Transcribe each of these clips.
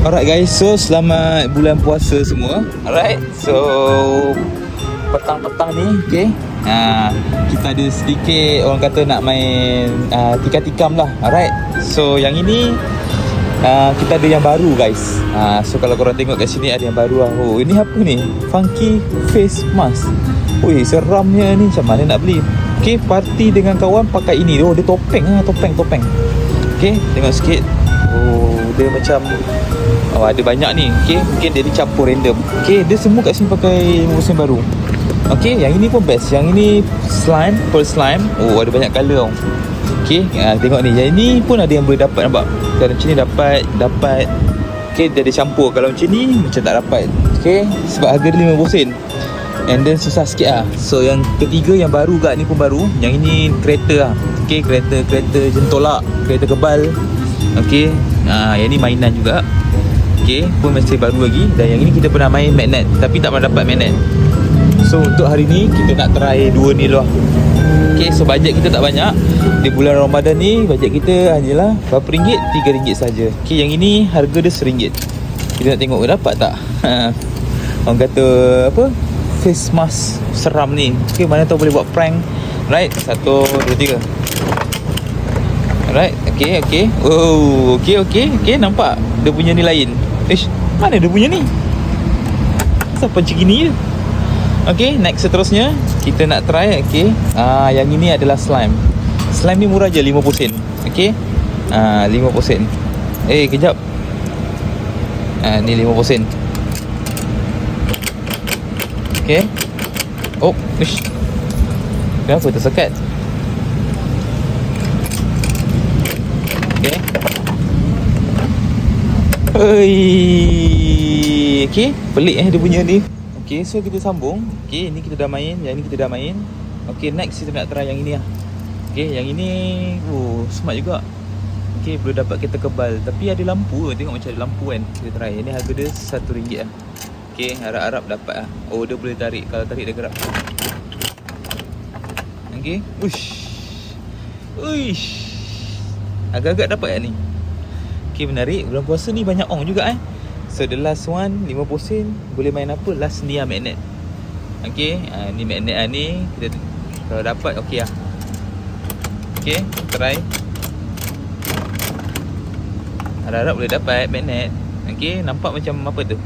Alright guys, so selamat bulan puasa semua. Alright, so petang-petang ni, okay, kita ada sedikit orang kata nak main tikam-tikam lah. Alright, so yang ini kita ada yang baru guys. So kalau korang tengok kat sini ada yang baru lah. Oh, ini apa ni? Funky face mask. Ui, seramnya ni, macam mana nak beli? Okay, party dengan kawan pakai ini. Oh, dia topeng lah, topeng. Okay, tengok sikit. Oh, dia macam ada banyak ni. Okay, mungkin dia dicampur random. Okay, dia semua kat sini pakai musim baru. Okay, yang ini pun best. Yang ini slime, pearl slime. Oh, ada banyak colour tau. Okay, tengok ni. Yang ini pun ada yang boleh dapat, nampak? Kalau macam ni dapat. Okay, dia ada campur. Kalau macam ni macam tak dapat. Okay, sebab harga dia 50 sen. And then susah sikit lah. So yang ketiga yang baru kat ni pun baru. Yang ini kereta lah. Okay, kereta jentolak, kereta kebal. Okay, yang ni mainan juga. Okay, pun masih baru lagi. Dan yang ini kita pernah main magnet, tapi tak pernah dapat magnet. So untuk hari ni kita nak try dua ni lah. Okay, so bajet kita tak banyak. Di bulan Ramadan ni bajet kita hanyalah berapa ringgit? RM3 saja. Okay, yang ini harga dia RM1. Kita nak tengok dapat tak. Orang kata apa, face mask seram ni. Okay, mana tahu boleh buat prank. Right, 1, 2, 3. Alright, okay. Oh, okay, nampak dia punya ni lain. Mana dia punya ni? Siapa macam gini je? Okay, next seterusnya kita nak try. Okay, yang ini adalah slime. Slime ni murah je, 50 sen. Okay, 50 sen. Kejap. Ni 50 sen. Okay. Oh, kenapa tersekat? Okay. Okay, pelik dia punya ni. Okay, so kita sambung. Okay, ni kita dah main. Yang ni kita dah main. Okay, next kita nak try yang ini lah. Okay, yang ini smart juga. Okay, boleh dapat kereta kebal. Tapi ada lampu. Tengok macam ada lampu kan. Kita try. Ini harga dia RM1 lah. Okay, harap-harap dapat lah. Oh, dia boleh tarik. Kalau tarik dia gerak. Okay, Uish, agak-agak dapat kan ni. Okay, menarik. Bulan puasa ni banyak ong juga So the last one 50 sen. Boleh main apa? Last ni lah magnet. Okay, ni magnet ni kita, kalau dapat okay lah. Okay, try. Harap-harap boleh dapat magnet. Okay, nampak macam apa tu.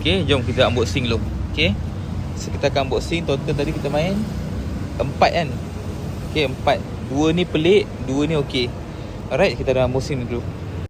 Okay, jom kita unboxing dulu. Okay, so kita akan unboxing. Total tadi kita main 4 kan. Okay, 4. 2 ni pelik, 2 ni okay. Alright, kita dah unboxing dulu.